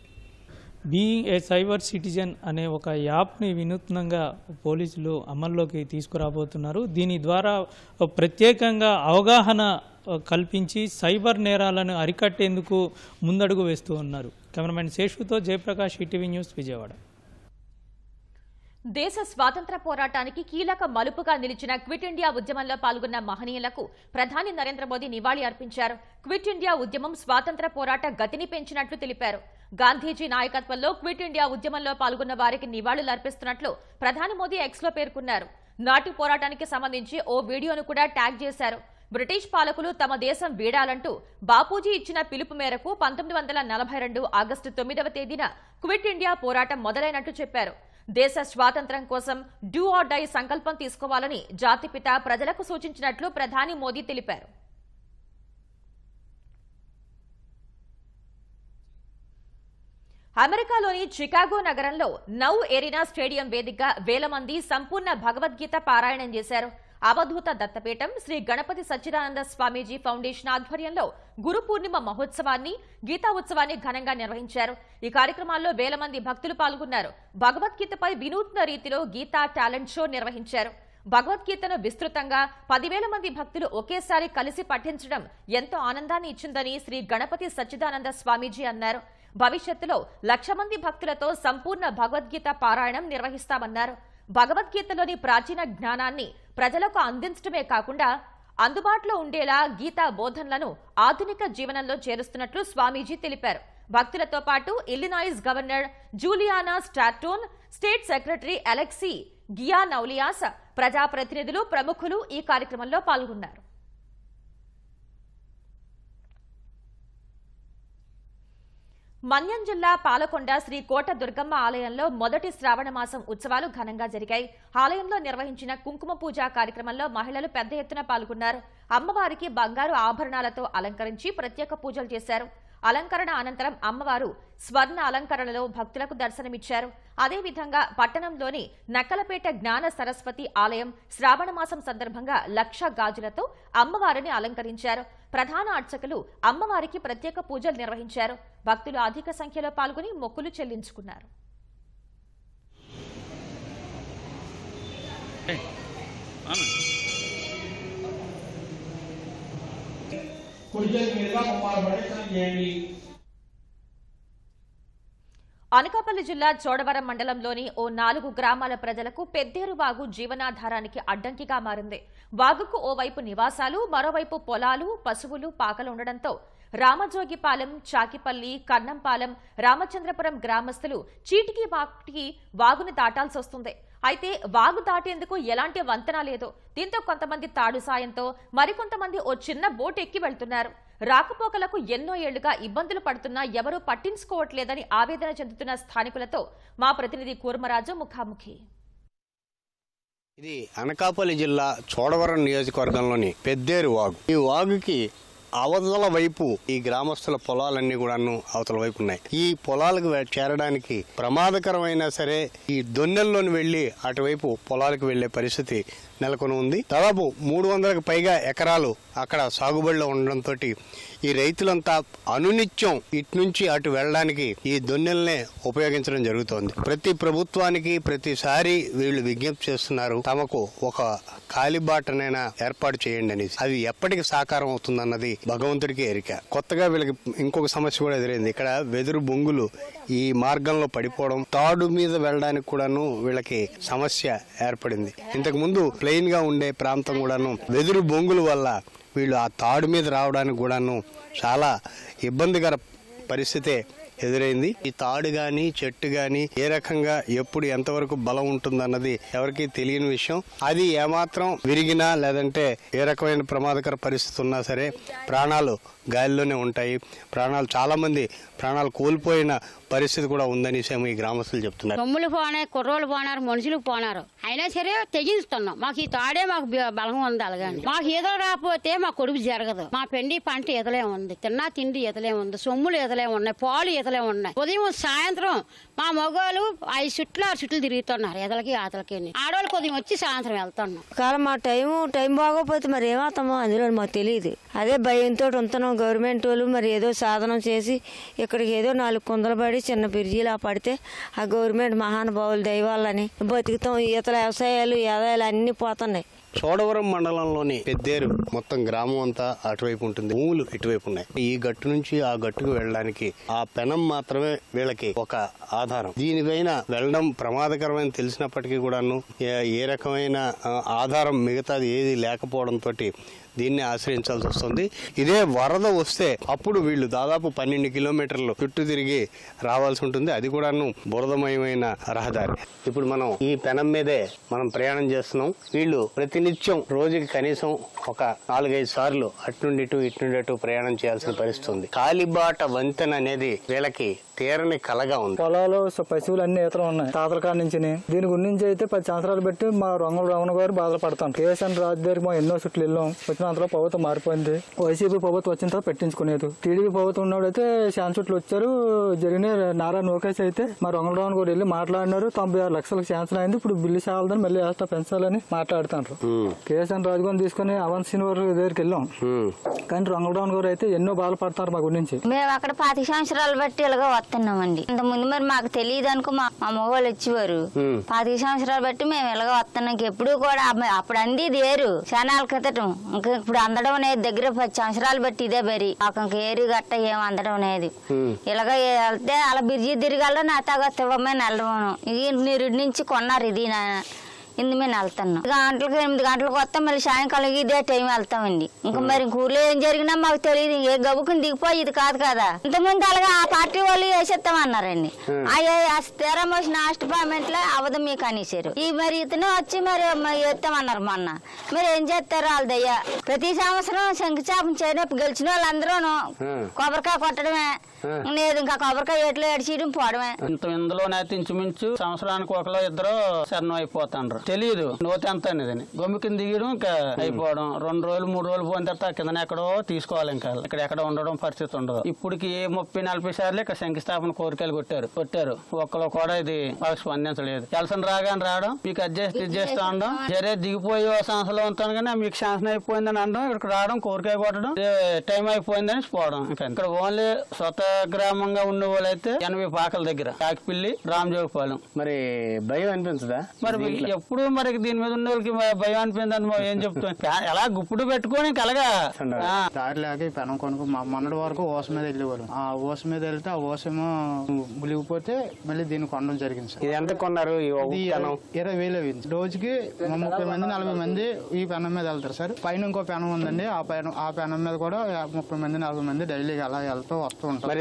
బీయింగ్ ఏ సైబర్ సిటిజన్ అనే ఒక యాప్ని వినూత్నంగా పోలీసులు అమల్లోకి తీసుకురాబోతున్నారు. దీని ద్వారా ప్రత్యేకంగా అవగాహన కల్పించి సైబర్ నేరాలను అరికట్టేందుకు ముందడుగు వేస్తూ ఉన్నారు. కెమెరామెన్ శేషుతో జయప్రకాష్, ఈటీవీ న్యూస్, విజయవాడ. దేశ స్వాతంత్ర పోరాటానికి కీలక మలుపుగా నిలిచిన క్విట్ ఇండియా ఉద్యమంలో పాల్గొన్న మహనీయులకు ప్రధాని నరేంద్ర మోదీ నివాళి అర్పించారు. క్విట్ ఇండియా ఉద్యమం స్వాతంత్ర పోరాట గతిని పెంచినట్లు తెలిపారు. గాంధీజీ నాయకత్వంలో క్విట్ ఇండియా ఉద్యమంలో పాల్గొన్న వారికి నివాళులు అర్పిస్తున్నట్లు ప్రధాని మోదీ ఎక్స్లో పేర్కొన్నారు. నాటి పోరాటానికి సంబంధించి ఓ వీడియోను కూడా ట్యాగ్ చేశారు. బ్రిటిష్ పాలకులు తమ దేశం వీడాలంటూ బాపూజీ ఇచ్చిన పిలుపు మేరకు 1942 ఆగస్టు 9వ తేదీన క్విట్ ఇండియా పోరాటం మొదలైనట్టు చెప్పారు. దేశ స్వాతంత్ర్యం కోసం డూ ఆర్ డై సంకల్పం తీసుకోవాలని జాతిపిత ప్రజలకు సూచించినట్లు ప్రధాని మోదీ తెలిపారు. అమెరికాలోని చికాగో నగరంలో నౌ ఎరీనా స్టేడియం వేదికగా వేల మంది సంపూర్ణ భగవద్గీత పారాయణం చేశారు. అవధూత దత్తపీఠం శ్రీ గణపతి సచ్చిదానంద స్వామీజీ ఫౌండేషన్ ఆధ్వర్యంలో గురు పూర్ణిమ మహోత్సవాన్ని, గీతా ఉత్సవాన్ని ఘనంగా నిర్వహించారు. ఈ కార్యక్రమాల్లో వేల మంది భక్తులు పాల్గొన్నారు. భగవద్గీతపై వినూత్న రీతిలో గీతా టాలెంట్ షో నిర్వహించారు. భగవద్గీతను విస్తృతంగా 10,000 మంది భక్తులు ఒకేసారి కలిసి పఠించడం ఎంతో ఆనందాన్ని ఇచ్చిందని శ్రీ గణపతి సచ్చిదానంద స్వామీజీ అన్నారు. భవిష్యత్తులో 1,00,000 మంది భక్తులతో సంపూర్ణ భగవద్గీత పారాయణం నిర్వహిస్తామన్నారు. భగవద్గీతలోని ప్రాచీన జ్ఞానాన్ని ప్రజలకు అందించడమే కాకుండా అందుబాటులో ఉండేలా గీతా బోధనలను ఆధునిక జీవనంలో చేరుస్తున్నట్లు స్వామీజీ తెలిపారు. భక్తులతో పాటు Illinois governor Juliana Stratton, state secretary Alexi Giannoulias, ప్రజాప్రతినిధులు, ప్రముఖులు ఈ కార్యక్రమంలో పాల్గొన్నారు. మన్యం జిల్లా పాలకొండ శ్రీ కోట దుర్గమ్మ ఆలయంలో మొదటి శ్రావణ మాసం ఉత్సవాలు ఘనంగా జరిగాయి. ఆలయంలో నిర్వహించిన కుంకుమ పూజ కార్యక్రమంలో మహిళలు పెద్ద ఎత్తున పాల్గొన్నారు. అమ్మవారికి బంగారు ఆభరణాలతో అలంకరించి ప్రత్యేక పూజలు చేశారు. అలంకరణ అనంతరం అమ్మవారు స్వర్ణ అలంకరణలో భక్తులకు దర్శనమిచ్చారు. అదేవిధంగా పట్టణంలోని నక్కలపేట జ్ఞాన సరస్వతి ఆలయం శ్రావణ మాసం సందర్భంగా 1,00,000 గాజులతో అమ్మవారిని అలంకరించారు. ప్రధాన అర్చకులు అమ్మవారికి ప్రత్యేక పూజలు నిర్వహించారు. భక్తులు అధిక సంఖ్యలో పాల్గొని మొక్కులు చెల్లించుకున్నారు. అనకాపల్లి జిల్లా చోడవరం మండలంలోని ఓ 4 గ్రామాల ప్రజలకు పెద్దేరు వాగు జీవనాధారానికి అడ్డంకిగా మారింది. వాగుకు ఓవైపు నివాసాలు, మరోవైపు పొలాలు, పశువులు, పాకలు ఉండడంతో రామజోగిపాలెం, చాకిపల్లి, కన్నంపాలెం, రామచంద్రపురం గ్రామస్తులు చీటికి మాటికి వాగును దాటాల్సి వస్తుంది. అయితే వాగు దాటేందుకు ఎలాంటి వంతెన లేదు. దీంతో కొంతమంది తాడు సాయంతో, మరికొంతమంది ఓ చిన్న బోట్ ఎక్కి వెళ్తున్నారు. రాకపోకలకు ఎన్నో ఏళ్లుగా ఇబ్బందులు పడుతున్నా ఎవరూ పట్టించుకోవట్లేదని ఆవేదన చెందుతున్న స్థానికులతో మా ప్రతినిధి కూర్మరాజు ముఖాముఖి. ఇది అనకాపల్లి జిల్లా చోడవరం నియోజకవర్గంలోని పెద్దేరు వాగు. ఈ వాగుకి అవతల వైపు ఈ గ్రామస్తుల పొలాలన్నీ కూడాను అవతల వైపు ఉన్నాయి. ఈ పొలాలకు చేరడానికి ప్రమాదకరమైనా సరే ఈ దొన్నెల్లోని వెళ్లి అటువైపు పొలాలకు వెళ్లే పరిస్థితి నెలకొని ఉంది. దాదాపు 300కు పైగా ఎకరాలు అక్కడ సాగుబడిలో ఉండడంతో ఈ రైతులంతా అనునిత్యం ఇటు నుంచి అటు వెళ్ళడానికి ఈ దొన్నెల్నే ఉపయోగించడం జరుగుతోంది. ప్రతి ప్రభుత్వానికి ప్రతిసారి వీళ్ళు విజ్ఞప్తి చేస్తున్నారు, తమకు ఒక కాలిబాటనైనా ఏర్పాటు చేయండి అనేసి. అది ఎప్పటికి సాకారం అవుతుందన్నది భగవంతుడికి ఎరిక. కొత్తగా వీళ్ళకి ఇంకొక సమస్య కూడా ఎదురైంది. ఇక్కడ వెదురు బొంగులు ఈ మార్గంలో పడిపోవడం, తాడు మీద వెళ్ళడానికి కూడాను వీళ్ళకి సమస్య ఏర్పడింది. ఇంతకు ముందు ప్లెయిన్ గా ఉండే ప్రాంతం కూడాను వెదురు బొంగుల వల్ల వీళ్ళు ఆ తాడు మీద రావడానికి కూడాను చాలా ఇబ్బందికర పరిస్థితే ఎదురైంది. ఈ తాడు గాని చెట్టు గాని ఏ రకంగా ఎప్పుడు ఎంతవరకు బలం ఉంటుందన్నది ఎవరికి తెలియని విషయం. అది ఏమాత్రం విరిగినా లేదంటే ఏ రకమైన ప్రమాదకర పరిస్థితి ఉన్నా సరే ప్రాణాలు గాలిలోనే ఉంటాయి. చాలా మంది ప్రాణాలు కోల్పోయిన పరిస్థితి కూడా ఉందని ఈ గ్రామస్తులు చెప్తున్నారు. కొమ్ములు పోనారు, కుర్రోళ్ళు పోనారు, మనుషులు పోనారు, అయినా సరే తెగిస్తున్నాం. మాకు ఈ తాడే మాకు బలం ఉంది. అలాగని మాకు ఈదలు రాకపోతే మా కొడుకు జరగదు. మా పెండి పంట ఎదలే ఉంది, తిన్నా తిండి ఎదలే ఉంది, సొమ్ములు ఎదలే ఉన్నాయి, పాలు ఎదలే ఉన్నాయి. ఉదయం సాయంత్రం మా మగవాళ్ళు 5 చుట్లు 6 చుట్లు తిరుగుతున్నారు ఎదలకి ఆతలకి. ఆడవాళ్ళు కొద్దిగా వచ్చి సాయంత్రం వెళ్తున్నాం. కాలం మా టైం బాగోపోతే మరి ఏమవుతామో అందులో మాకు తెలియదు. అదే భయంతో ఉంటున్నాం. గవర్నమెంట్ వాళ్ళు మరి ఏదో సాధనం చేసి ఇక్కడికి ఏదో 4 కుందలు పడి చిన్న బ్రిడ్జిలా పడితే ఆ గవర్నమెంట్ మహానుభావులు దైవాలని బతుకుతాం. ఈతల వ్యవసాయాలు ఆదాయాలు అన్నీ పోతున్నాయి. చోడవరం మండలంలోని పెద్దేరు మొత్తం గ్రామం అంతా అటువైపు ఉంటుంది, భూములు ఇటువైపు ఉన్నాయి. ఈ గట్టు నుంచి ఆ గట్టుకు వెళ్ళడానికి ఆ పెనం మాత్రమే వీళ్ళకి ఒక ఆధారం. దీనిపైన వెళ్ళడం ప్రమాదకరమని తెలిసినప్పటికీ కూడాను ఏ రకమైన ఆధారం మిగతాది ఏది లేకపోవడంతో దీన్ని ఆశ్రయించాల్సి వస్తుంది. ఇదే వరద వస్తే అప్పుడు వీళ్ళు దాదాపు 12 కిలోమీటర్లు చుట్టూ తిరిగి రావాల్సి ఉంటుంది. అది కూడాను బురదమయమైన రహదారి. ఇప్పుడు మనం ఈ పెనం మీదే మనం ప్రయాణం చేస్తున్నాం. వీళ్ళు ప్రతినిత్యం రోజుకి కనీసం ఒక 4-5 సార్లు అటు నుండి ఇటు ప్రయాణం చేయాల్సిన పరిస్థితి ఉంది. కాలిబాట వంతెన అనేది వీళ్ళకి తీరని కలగా ఉంది. పొలాలు పశువులు అన్ని ఈతలు ఉన్నాయి తాతల కాడ నుంచి. దీని గురించి అయితే 10 సంవత్సరాలు బట్టి మా రొంగల రమణ గారు బాధపడతాం. కేసీఆర్ రాజు దగ్గర ఎన్నో చుట్లు వెళ్ళాం. వచ్చిన అంతలో ప్రభుత్వం మారిపోయింది. వైసీపీ ప్రభుత్వం వచ్చిన తర్వాత పెట్టించుకునేది. టీడీపీ ప్రభుత్వం ఉన్నప్పుడైతే శాన్ చుట్లు వచ్చారు. జరిగిన నారా లోకేష్ అయితే మా రొంగల రమణ గారు వెళ్ళి మాట్లాడినారు. 96 లక్షలకు శాంక్షన్ అయింది. ఇప్పుడు బిల్లు సాలదని మళ్ళీ వేస్తా పెంచాలని మాట్లాడుతున్నారు. కేసీఆర్ రాజు గారిని తీసుకుని అవన్ శ్రీనివాస్ దగ్గరికి వెళ్ళాం. కానీ రొంగల రమణ గారు అయితే ఎన్నో బాధపడతారు మా గురించి. మేము అక్కడ 10 సంవత్సరాలు బట్టి ఇలాగా వస్తున్నామండి. ఇంత ముందు మరి మాకు తెలియదు అనుకో మా మగవాళ్ళు వచ్చేవారు. 10 సంవత్సరాలు బట్టి మేము ఇలాగ వస్తున్నాం. ఎప్పుడు కూడా అప్పుడు అంది వేరు చానాల క్రితం. ఇంకా ఇప్పుడు అందడం అనేది దగ్గర 10 సంవత్సరాలు బట్టి ఇదే బరి ఒక ఏరు గట్ట ఏం అందడం అనేది. ఇలాగ వెళ్తే అలా బిర్జీ తిరిగాలో నా తాగా తివ్వమని వెళ్ళడం. ఇది నిరుడి నుంచి కొన్నారు. ఇది ఇందు మేము వెళ్తున్నాం. 8 గంటలకు వస్తాం. మళ్ళీ సాయంకాలం ఇదే టైం వెళ్తామండి. ఇంకా మరి ఊర్లో ఏం జరిగినా మాకు తెలియదు. ఏ గబుకుని దిగిపోయి ఇది కాదు కదా. ఇంతకుముందు అలాగా ఆ పార్టీ వాళ్ళు వేసేస్తామన్నారండి. ఆ స్థిర మోసిన పేమెంట్ లో అవధం మీకు అనేసారు. ఈ మరి ఇతను వచ్చి మరి వేస్తామన్నారు మొన్న. మరి ఏం చేస్తారు వాళ్ళదయ్యా. ప్రతి సంవత్సరం శంకుచాపం చేరినప్పుడు గెలిచిన వాళ్ళందరూ కొబ్బరికాయ కొట్టడమే లేదు. ఇంకా కొబ్బరికాయ ఏట్లో ఎడిచేయడం పోవడమే. ఇందులోనైతే ఇంచుమించు సంవత్సరానికి ఒకలో ఇద్దరు శరణం అయిపోతాండ్రు. తెలియదు నోతి ఎంత అనేది. గొమ్మి కింద దిగడం ఇంకా అయిపోవడం. 2 రోజులు 3 రోజులు పోయిన తర్వాత కింద ఎక్కడో తీసుకోవాలి. ఇంకా ఇక్కడ ఎక్కడ ఉండడం పరిస్థితి ఉండదు. ఇప్పటికి 30-40 సార్లు ఇక్కడ శంకుస్థాపన కోరికలు కొట్టారు. ఒక్కలో కూడా ఇది వాళ్ళకి స్పందించలేదు. ఎలసన్ రావడం మీకు అడ్జస్ట్ చేస్తా ఉండడం. సరే దిగిపోయి సంవత్సరం ఉంటాను కానీ మీకు శాంక్షన్ అయిపోయిందని అనడం. ఇక్కడికి రావడం కోరికాయ కొట్టడం టైం అయిపోయిందని పోవడం. ఇంకా ఇక్కడ ఓన్లీ స్వత గ్రామంగా ఉండే వాళ్ళు అయితే 80 పాకల దగ్గర కాకిపిల్లి రామజోగపాలెం. మరి భయం అనిపించదా? మరి ఎప్పుడు మరి దీని మీద ఉన్న వాళ్ళకి భయం అనిపిందని ఏం చెప్తాం. ఎలా గుప్పుడు పెట్టుకొని కలగా దారిలాగే పెనం కొనుక్కు మొన్నటి వరకు ఓస మీద వెళ్ళేవాళ్ళు. ఆ ఓస మీద వెళ్తే ఆ ఓసేమో ములిగిపోతే మళ్ళీ దీన్ని కొనడం జరిగింది సార్. ఇది ఎంత కొన్నారు? 20,000 అయింది. రోజుకి 30 మంది 40 మంది ఈ పెనం మీద వెళ్తారు సార్. పైన ఇంకో పెనం ఉందండి. ఆ పెనం మీద కూడా 30 మంది 40 మంది డైలీ అలా వెళ్తూ వస్తూ ఉంటారు.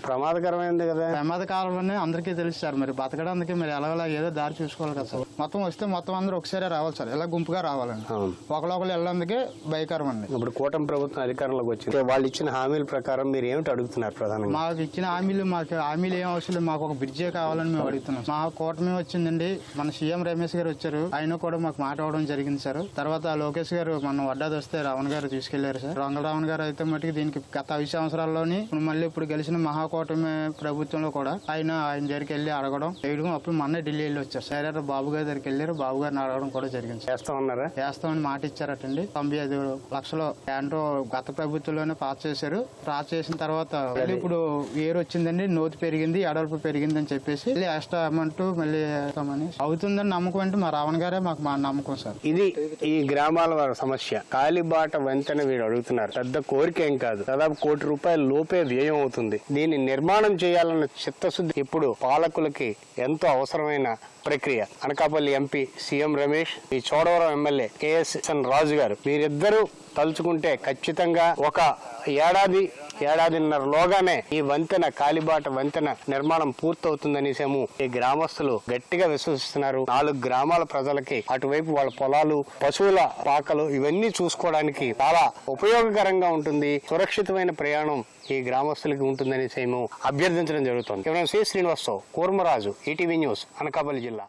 ప్రమాదకరమైంది కదా. ప్రమాదకాలమని అందరికీ తెలుసు సార్. మరి బతకడానికి మరి ఎలాగలా ఏదో దారి చూసుకోవాలి కదా సార్. మొత్తం వస్తే మొత్తం అందరూ ఒకసారి రావాలి సార్. ఇలా గుంపుగా రావాలండి. ఒకళ్ళొకళ్ళు వెళ్ళడానికి భయకరం అండి. ఇప్పుడు కూటమి ప్రభుత్వం అధికారంలోకి వచ్చింది. వాళ్ళు ఇచ్చిన హామీల ప్రకారం మీరు ఏమిటి అడుగుతున్నారు? ప్రధానంగా మాకు ఇచ్చిన హామీలు ఏం అవసరం లేదు. మాకు ఒక బ్రిడ్జే కావాలని మేము అడుగుతున్నాం. మా కూటమి వచ్చిందండి. మన సీఎం రమేష్ గారు వచ్చారు. ఆయన కూడా మాకు మాట అవ్వడం జరిగింది సార్. తర్వాత లోకేష్ గారు మన వడ్డాది వస్తే రావణ్ గారు తీసుకెళ్లారు సార్. రావణ్ గారు అయితే మటుకు దీనికి గత 5 సంవత్సరాల్లోని మళ్ళీ ఇప్పుడు గెలిచిన మహాకూటమి ప్రభుత్వంలో కూడా ఆయన దగ్గరికి వెళ్ళి అడగడం చేయడం. అప్పుడు మొన్న ఢిల్లీ వెళ్ళి వచ్చారు. సరే బాబు గారి దగ్గరికి వెళ్ళారు. బాబు గారిని అడగడం కూడా జరిగింది. చేస్తామని మాట ఇచ్చారటండి. 95 లక్షలు ఏంటో గత ప్రభుత్వంలోనే పాస్ చేశారు. పాస్ చేసిన తర్వాత ఇప్పుడు ఏరు వచ్చిందండి. నోతి పెరిగింది, ఎడల్పు పెరిగింది అని చెప్పేసి ఎక్స్ట్రా అమౌంట్ మళ్ళీ వేస్తామని అవుతుందని నమ్మకం అంటే మా రావణ్ గారే మాకు మా నమ్మకం సార్. ఇది ఈ గ్రామాల వారి సమస్య. కాలిబాట వంతెన వీడు అడుగుతున్నారు. పెద్ద కోరిక ఏం కాదు. దాదాపు ₹1 కోటి లోపే వ్యయం అవుతుంది. దీన్ని నిర్మాణం చేయాలన్న చిత్తశుద్ధి ఇప్పుడు పాలకులకి ఎంతో అవసరమైన ప్రక్రియ. అనకాపల్లి ఎంపీ సీఎం రమేష్, ఈ చోడవరం ఎమ్మెల్యే కేఎస్ఎన్ రాజు గారు వీరిద్దరూ తలుచుకుంటే ఖచ్చితంగా ఒక ఏడాదిన్నరలోగానే ఈ వంతెన కాలిబాట వంతెన నిర్మాణం పూర్తవుతుందనేసేమో ఈ గ్రామస్తులు గట్టిగా విశ్వసిస్తున్నారు. 4 గ్రామాల ప్రజలకి అటువైపు వాళ్ళ పొలాలు, పశువుల పాకలు ఇవన్నీ చూసుకోవడానికి చాలా ఉపయోగకరంగా ఉంటుంది. సురక్షితమైన ప్రయాణం ఈ గ్రామస్తులకి ఉంటుందనేసేమో అభ్యర్థించడం జరుగుతుంది. శ్రీనివాసరావు, కూర్మరాజు, ఈటీవీ న్యూస్, అనకాపల్లి జిల్లా.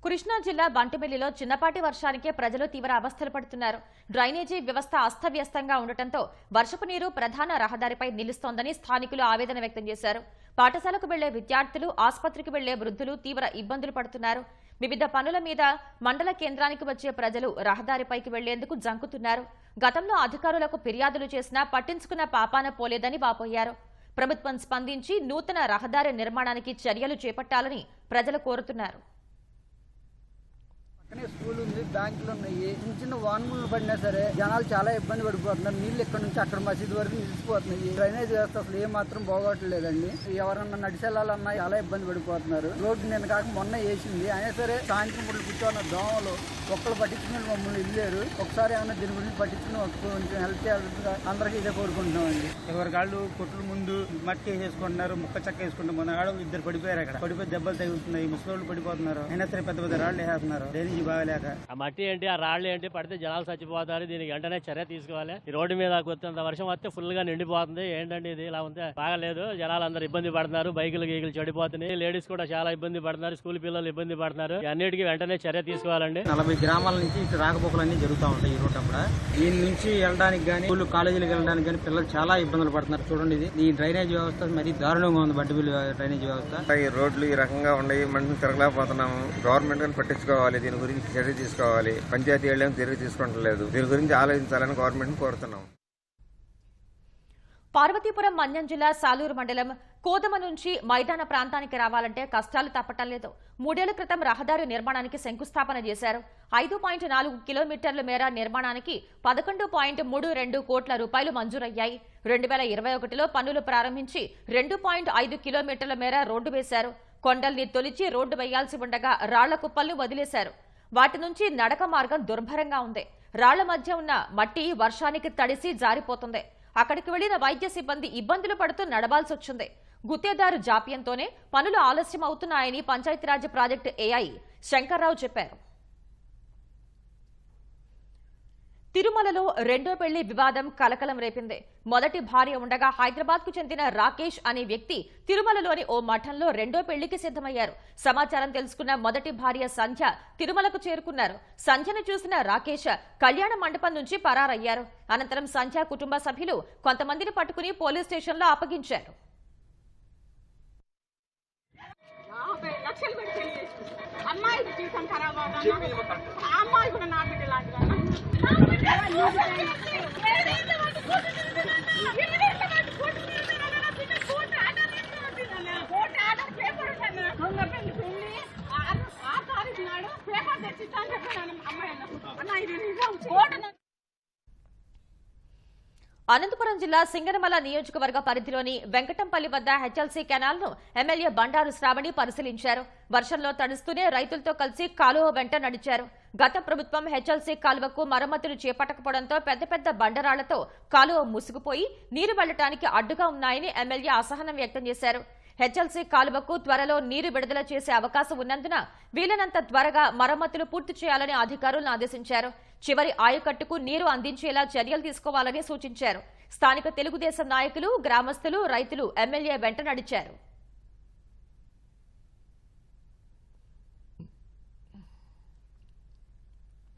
కృష్ణా జిల్లా బంటిమిల్లిలో చిన్నపాటి వర్షానికే ప్రజలు తీవ్ర అవస్థలు పడుతున్నారు. డ్రైనేజీ వ్యవస్థ అస్తవ్యస్తంగా ఉండటంతో వర్షపు నీరు ప్రధాన రహదారిపై నిలుస్తోందని స్థానికులు ఆవేదన వ్యక్తం చేశారు. పాఠశాలకు వెళ్లే విద్యార్థులు, ఆసుపత్రికి వెళ్లే వృద్ధులు తీవ్ర ఇబ్బందులు పడుతున్నారు. వివిధ పనుల మీద మండల కేంద్రానికి వచ్చే ప్రజలు రహదారిపైకి వెళ్లేందుకు జంకుతున్నారు. గతంలో అధికారులకు ఫిర్యాదులు చేసినా పట్టించుకున్న పాపాన పోలేదని వాపోయారు. ప్రభుత్వం స్పందించి నూతన రహదారి నిర్మాణానికి చర్యలు చేపట్టాలని ప్రజలు కోరుతున్నారు. స్కూల్ ఉంది, బ్యాంకులు ఉన్నాయి. చిన్న చిన్న వాహనములు పడినా సరే జనాలు చాలా ఇబ్బంది పడిపోతున్నారు. నీళ్లు ఇక్కడ నుంచి అక్కడ మసీదు వరకు నిలిచిపోతున్నాయి. డ్రైనేజ్ వ్యవస్థ అసలు ఏమాత్రం బాగోట్లేదండి. ఎవరన్నా నడిచెళ్ళాలన్నా చాలా ఇబ్బంది పడిపోతున్నారు. రోడ్డు నేను కాక మొన్న వేసింది అయినా సరే సాయంత్రం పూట కూర్చోన్న దోమలు ఒక్కరు పట్టించుకుని మమ్మల్ని ఇల్లేరు. ఒకసారి ఏమన్నా దీని గురించి పట్టించుకుని కొంచెం హెల్ప్ చేయాలి. అందరికీ ఇదే కోరుకుంటున్నామండి. ఎవరి కాళ్ళు కొట్లు ముందు మట్టి వేసేసుకుంటున్నారు, ముక్క చెక్క వేసుకుంటారు. మన కాడ ఇద్దరు పడిపోయారు. అక్కడ పడిపోయి దెబ్బలు తగులుతున్నాయి. ముసలోళ్ళు పడిపోతున్నారు. అయినా సరే పెద్ద పెద్ద రాళ్ళు వేసేస్తున్నారు. ఆ మట్టి ఏంటి, ఆ రాళ్ళు ఏంటి పడితే జనాలు చచ్చిపోతారు. దీనికి వెంటనే చర్య తీసుకోవాలి. ఈ రోడ్డు మీద కొంత వర్షం వస్తే ఫుల్ గా నిండిపోతుంది. ఏంటంటే ఇది ఇలా ఉంటే బాగాలేదు. జనాలు అందరూ ఇబ్బంది పడుతున్నారు. బైకులు గీకులు చెడిపోతున్నాయి. లేడీస్ కూడా చాలా ఇబ్బంది పడుతున్నారు. స్కూల్ పిల్లలు ఇబ్బంది పడుతున్నారు. అన్నిటికీ వెంటనే చర్య తీసుకోవాలండి. 40 గ్రామాల నుంచి ఇటు రాకపోకలు అన్ని జరుగుతూ ఉంటాయి. ఈ రోడ్ అప్పుడు దీని నుంచి వెళ్ళడానికి కానీ స్కూల్ కాలేజీలకు వెళ్ళడానికి కానీ పిల్లలు చాలా ఇబ్బందులు పడుతున్నారు. చూడండి, ఇది ఈ డ్రైనేజ్ వ్యవస్థ మరీ దారుణంగా ఉంది. బడ్డబిల్లు డ్రైనేజ్ వ్యవస్థ. ఈ రోడ్లు ఈ రకంగా ఉన్నాయి. మనం తిరగలేకపోతున్నాము. గవర్నమెంట్ కానీ పట్టించుకోవాలి. దీని గురించి చర్య తీసుకోవాలి. పంచాయతీ ఏళ్ళేమో చర్య తీసుకోవట్లేదు. దీని గురించి ఆలోచించాలని గవర్నమెంట్ కోరుతున్నాం. పార్వతీపురం మన్యం జిల్లా సాలూరు మండలం కోదమ నుంచి మైదాన ప్రాంతానికి రావాలంటే కష్టాలు తప్పటం లేదు. 3 ఏళ్ల క్రితం రహదారి నిర్మాణానికి శంకుస్థాపన చేశారు. 5.4 కిలోమీటర్ల మేర నిర్మాణానికి 11.32 కోట్ల రూపాయలు మంజూరయ్యాయి. 2021లో పనులు ప్రారంభించి 2.5 కిలోమీటర్ల మేర రోడ్డు వేశారు. కొండల్ని తొలిచి రోడ్డు వేయాల్సి ఉండగా రాళ్ల కుప్పల్ని వదిలేశారు. వాటి నుంచి నడక మార్గం దుర్భరంగా ఉంది. రాళ్ల మధ్య ఉన్న మట్టి వర్షానికి తడిసి జారిపోతుంది. అక్కడికి వెళ్లిన వైద్య సిబ్బంది ఇబ్బందులు పడుతూ నడవాల్సి వచ్చింది. గుత్తేదారు జాప్యంతోనే పనులు ఆలస్యం అవుతున్నాయని పంచాయతీరాజ్ ప్రాజెక్టు ఏఐ శంకర్రావు చెప్పారు. తిరుమలలో రెండో పెళ్లి వివాదం కలకలం రేపింది. మొదటి భార్య ఉండగా హైదరాబాద్ కు చెందిన రాకేష్ అనే వ్యక్తి తిరుమలలోని ఓ మఠంలో రెండో పెళ్లికి సిద్ధమయ్యారు. సమాచారం తెలుసుకున్న మొదటి భార్య సంధ్య తిరుమలకు చేరుకున్నారు. సంధ్యను చూసిన రాకేష్ కళ్యాణ మండపం నుంచి పరారయ్యారు. అనంతరం సంధ్య కుటుంబ సభ్యులు కొంతమందిని పట్టుకుని పోలీస్ స్టేషన్లో అప్పగించారు. అనంతపురం జిల్లా సింగనమల నియోజకవర్గ పరిధిలోని వెంకటంపల్లి వద్ద హెచ్ఎల్సీ కెనాల్ ను ఎమ్మెల్యే బండారు శ్రావణి పరిశీలించారు. వర్షంలో తడుస్తూనే రైతులతో కలిసి కాలువ వెంట నడిచారు. గత ప్రభుత్వం హెచ్ఎల్సీ కాలువకు మరమ్మతులు చేపట్టకపోవడంతో పెద్ద పెద్ద బండరాళ్లతో కాలువ ముసుగుపోయి నీరు వెళ్లటానికి అడ్డుగా ఉన్నాయని ఎమ్మెల్యే అసహనం వ్యక్తం చేశారు. హెచ్ఎల్సీ కాలువకు త్వరలో నీరు విడుదల చేసే అవకాశం ఉన్నందున వీలైనంత త్వరగా మరమ్మతులు పూర్తి చేయాలని అధికారులను ఆదేశించారు. చివరి ఆయకట్టుకు నీరు అందించేలా చర్యలు తీసుకోవాలని సూచించారు. స్థానిక తెలుగుదేశం నాయకులు, గ్రామస్తులు, రైతులు ఎమ్మెల్యే వెంట నడిచారు.